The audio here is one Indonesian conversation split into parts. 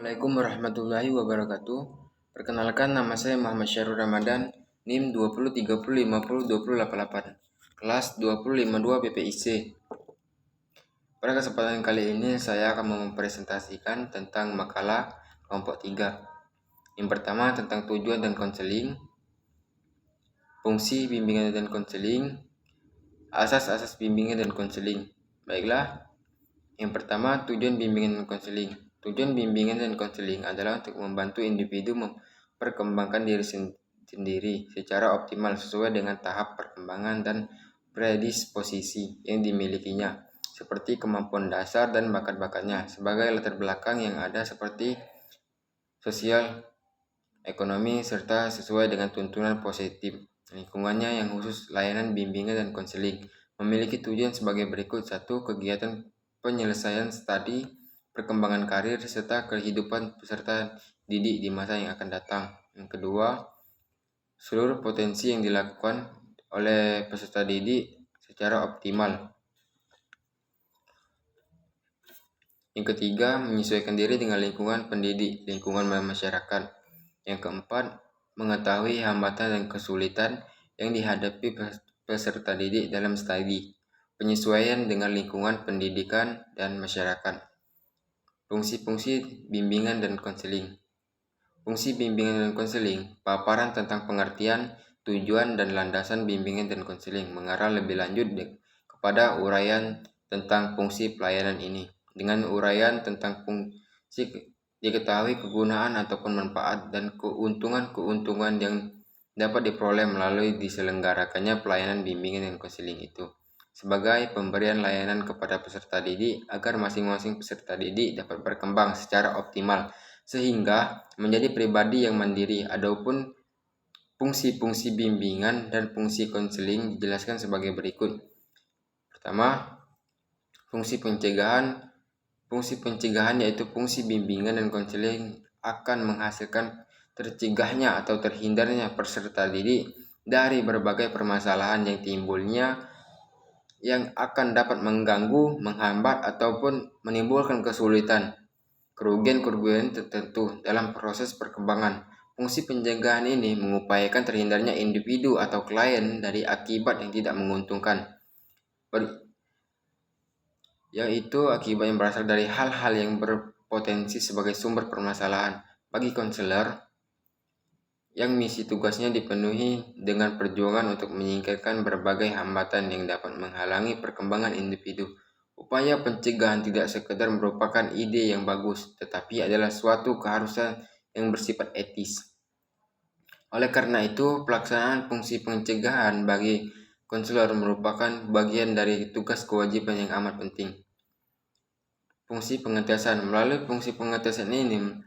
Assalamualaikum warahmatullahi wabarakatuh. Perkenalkan, nama saya Muhammad Syahrul Ramadan, NIM 2030502088, kelas 2052 BPIC. Pada kesempatan kali ini saya akan mempresentasikan tentang makalah kelompok 3. Yang pertama tentang tujuan dan konseling, fungsi bimbingan dan konseling, asas-asas bimbingan dan konseling. Baiklah, yang pertama tujuan bimbingan dan konseling. Tujuan bimbingan dan konseling adalah untuk membantu individu memperkembangkan diri sendiri secara optimal sesuai dengan tahap perkembangan dan predisposisi yang dimilikinya, seperti kemampuan dasar dan bakat-bakatnya, sebagai latar belakang yang ada seperti sosial, ekonomi, serta sesuai dengan tuntunan positif lingkungannya yang khusus. Layanan bimbingan dan konseling memiliki tujuan sebagai berikut. 1. Kegiatan penyelesaian studi, perkembangan karir, serta kehidupan peserta didik di masa yang akan datang. Yang kedua, seluruh potensi yang dilakukan oleh peserta didik secara optimal. Yang ketiga, menyesuaikan diri dengan lingkungan pendidik, lingkungan masyarakat. Yang keempat, mengetahui hambatan dan kesulitan yang dihadapi peserta didik dalam studi, penyesuaian dengan lingkungan pendidikan dan masyarakat. Fungsi-fungsi bimbingan dan konseling. Fungsi bimbingan dan konseling, paparan tentang pengertian, tujuan, dan landasan bimbingan dan konseling, mengarah lebih lanjut kepada uraian tentang fungsi pelayanan ini. Dengan uraian tentang fungsi diketahui kegunaan ataupun manfaat dan keuntungan-keuntungan yang dapat diperoleh melalui diselenggarakannya pelayanan bimbingan dan konseling itu, sebagai pemberian layanan kepada peserta didik agar masing-masing peserta didik dapat berkembang secara optimal sehingga menjadi pribadi yang mandiri. Adapun fungsi-fungsi bimbingan dan fungsi konseling dijelaskan sebagai berikut. Pertama, fungsi pencegahan. Fungsi pencegahan yaitu fungsi bimbingan dan konseling akan menghasilkan tercegahnya atau terhindarnya peserta didik dari berbagai permasalahan yang timbulnya yang akan dapat mengganggu, menghambat, ataupun menimbulkan kesulitan, kerugian tertentu dalam proses perkembangan. Fungsi pencegahan ini mengupayakan terhindarnya individu atau klien dari akibat yang tidak menguntungkan, yaitu akibat yang berasal dari hal-hal yang berpotensi sebagai sumber permasalahan. Bagi konselor yang misi tugasnya dipenuhi dengan perjuangan untuk menyingkirkan berbagai hambatan yang dapat menghalangi perkembangan individu. Upaya pencegahan tidak sekedar merupakan ide yang bagus, tetapi adalah suatu keharusan yang bersifat etis. Oleh karena itu, pelaksanaan fungsi pencegahan bagi konselor merupakan bagian dari tugas kewajiban yang amat penting. Fungsi pengetesan. Melalui fungsi pengetesan ini,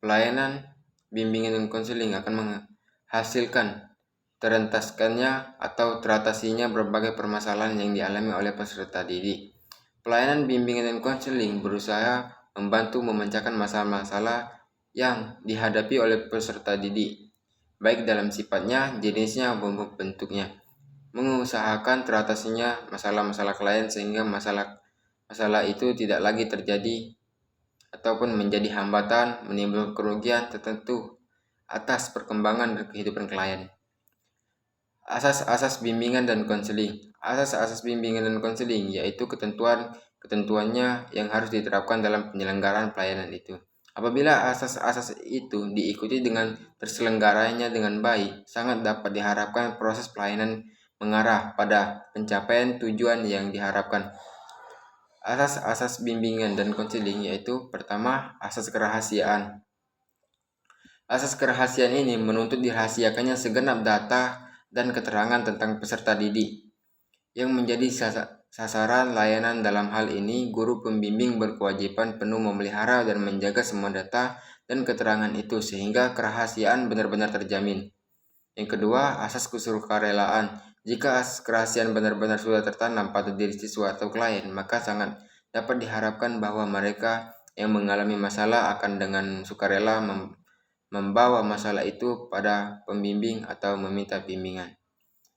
pelayanan bimbingan dan konseling akan menghasilkan terentaskannya atau teratasinya berbagai permasalahan yang dialami oleh peserta didik. Pelayanan bimbingan dan konseling berusaha membantu memecahkan masalah-masalah yang dihadapi oleh peserta didik, baik dalam sifatnya, jenisnya, maupun bentuknya. Mengusahakan teratasinya masalah-masalah klien sehingga masalah itu tidak lagi terjadi ataupun menjadi hambatan, menimbulkan kerugian tertentu atas perkembangan dan kehidupan klien. Asas-asas bimbingan dan konseling. Asas-asas bimbingan dan konseling yaitu ketentuannya yang harus diterapkan dalam penyelenggaraan pelayanan itu. Apabila asas-asas itu diikuti dengan terselenggaranya dengan baik, sangat dapat diharapkan proses pelayanan mengarah pada pencapaian tujuan yang diharapkan. Asas-asas bimbingan dan konseling yaitu pertama, asas kerahasiaan. Asas kerahasiaan ini menuntut dirahasiakannya segenap data dan keterangan tentang peserta didik yang menjadi sasaran layanan. Dalam hal ini, guru pembimbing berkewajiban penuh memelihara dan menjaga semua data dan keterangan itu sehingga kerahasiaan benar-benar terjamin. Yang kedua, asas kesukarelaan. Jika asas kerahasiaan benar-benar sudah tertanam pada diri siswa atau klien, maka sangat dapat diharapkan bahwa mereka yang mengalami masalah akan dengan sukarela membawa masalah itu pada pembimbing atau meminta bimbingan.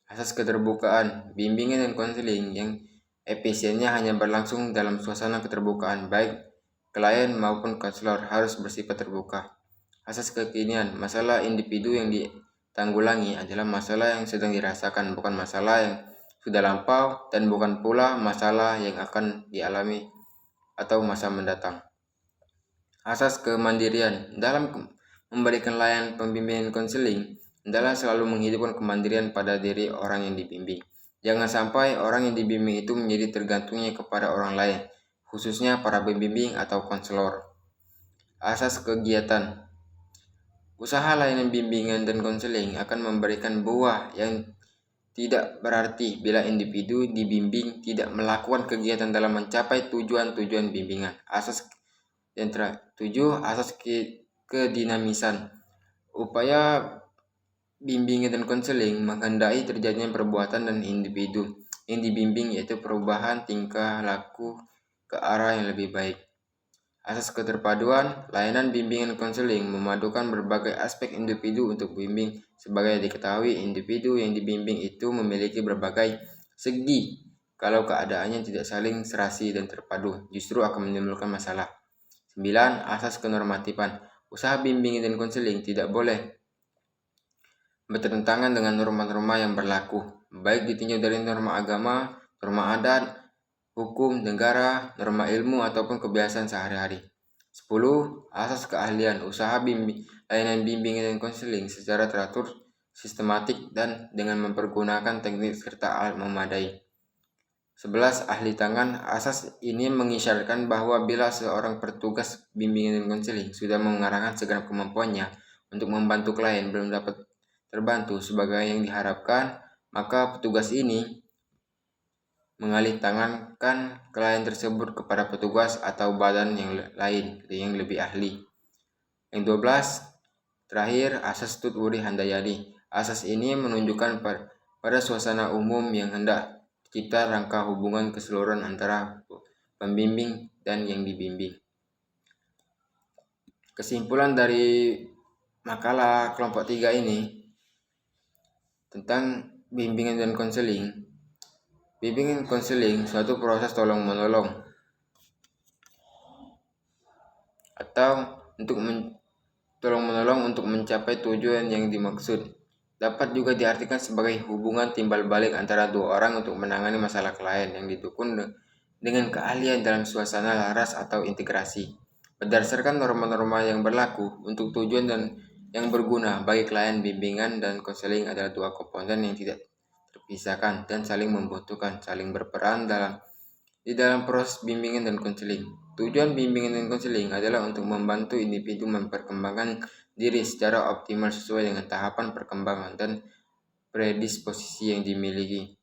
Asas keterbukaan. Bimbingan dan konseling yang efisiennya hanya berlangsung dalam suasana keterbukaan, baik klien maupun konselor harus bersifat terbuka. Asas kekinian, masalah individu yang ditanggulangi adalah masalah yang sedang dirasakan, bukan masalah yang sudah lampau dan bukan pula masalah yang akan dialami atau masa mendatang. Asas kemandirian, dalam memberikan layanan pembimbingan konseling adalah selalu menghidupkan kemandirian pada diri orang yang dibimbing. Jangan sampai orang yang dibimbing itu menjadi tergantungnya kepada orang lain, khususnya para pembimbing atau konselor. Asas kegiatan, usaha layanan bimbingan dan konseling akan memberikan buah yang tidak berarti bila individu dibimbing tidak melakukan kegiatan dalam mencapai tujuan-tujuan bimbingan. Asas yang ketujuh, asas kedinamisan. Upaya bimbingan dan konseling menghendaki terjadinya perbuatan dan individu yang dibimbing, yaitu perubahan tingkah laku ke arah yang lebih baik. Asas keterpaduan, layanan bimbingan konseling memadukan berbagai aspek individu untuk bimbing. Sebagai diketahui, individu yang dibimbing itu memiliki berbagai segi. Kalau keadaannya tidak saling serasi dan terpadu, justru akan menimbulkan masalah. 9. Asas kenormatifan. Usaha bimbingan dan konseling tidak boleh bertentangan dengan norma-norma yang berlaku, baik ditinjau dari norma agama, norma adat, hukum negara, norma ilmu, ataupun kebiasaan sehari-hari. 10. Asas keahlian. Usaha layanan bimbingan dan konseling secara teratur, sistematik, dan dengan mempergunakan teknik serta alat memadai. 11. Ahli tangan. Asas ini mengisyaratkan bahwa bila seorang petugas bimbingan dan konseling sudah mengarahkan segenap kemampuannya untuk membantu klien belum dapat terbantu sebagai yang diharapkan, maka petugas ini mengalih tangankan klien tersebut kepada petugas atau badan yang lain yang lebih ahli. Yang 12, terakhir, asas Tut Wuri Handayani. Asas ini menunjukkan pada suasana umum yang hendak tercipta rangka hubungan keseluruhan antara pembimbing dan yang dibimbing. Kesimpulan dari makalah kelompok 3 ini tentang bimbingan dan konseling. Bimbingan konseling suatu proses tolong-menolong atau untuk tolong-menolong untuk mencapai tujuan yang dimaksud. Dapat juga diartikan sebagai hubungan timbal balik antara dua orang untuk menangani masalah klien yang didukung dengan keahlian dalam suasana laras atau integrasi. Berdasarkan norma-norma yang berlaku untuk tujuan dan yang berguna bagi klien, bimbingan dan konseling adalah dua komponen yang tidak terpisahkan dan saling membutuhkan, saling berperan di dalam proses bimbingan dan konseling. Tujuan bimbingan dan konseling adalah untuk membantu individu memperkembangkan diri secara optimal sesuai dengan tahapan perkembangan dan predisposisi yang dimiliki.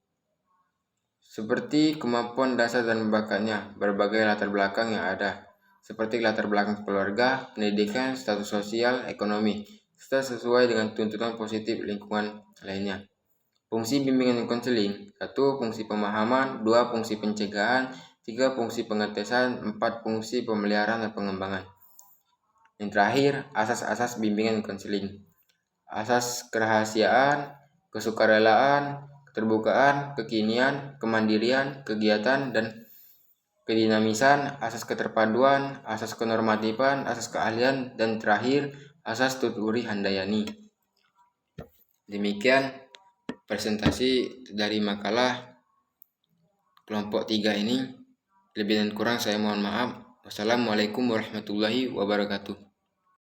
Seperti kemampuan dasar dan bakatnya, berbagai latar belakang yang ada, seperti latar belakang keluarga, pendidikan, status sosial, ekonomi, serta sesuai dengan tuntutan positif lingkungan lainnya. Fungsi bimbingan dan konseling: 1. Fungsi pemahaman, 2. Fungsi pencegahan, 3. Fungsi pengetesan, 4. Fungsi pemeliharaan dan pengembangan. Yang terakhir, asas-asas bimbingan dan konseling: asas kerahasiaan, kesukarelaan, keterbukaan, kekinian, kemandirian, kegiatan, dan kedinamisan, asas keterpaduan, asas kenormatifan, asas keahlian, dan terakhir, asas Tut Wuri Handayani. Demikian presentasi dari makalah kelompok 3 ini. Lebih dan kurang saya mohon maaf. Wassalamualaikum warahmatullahi wabarakatuh.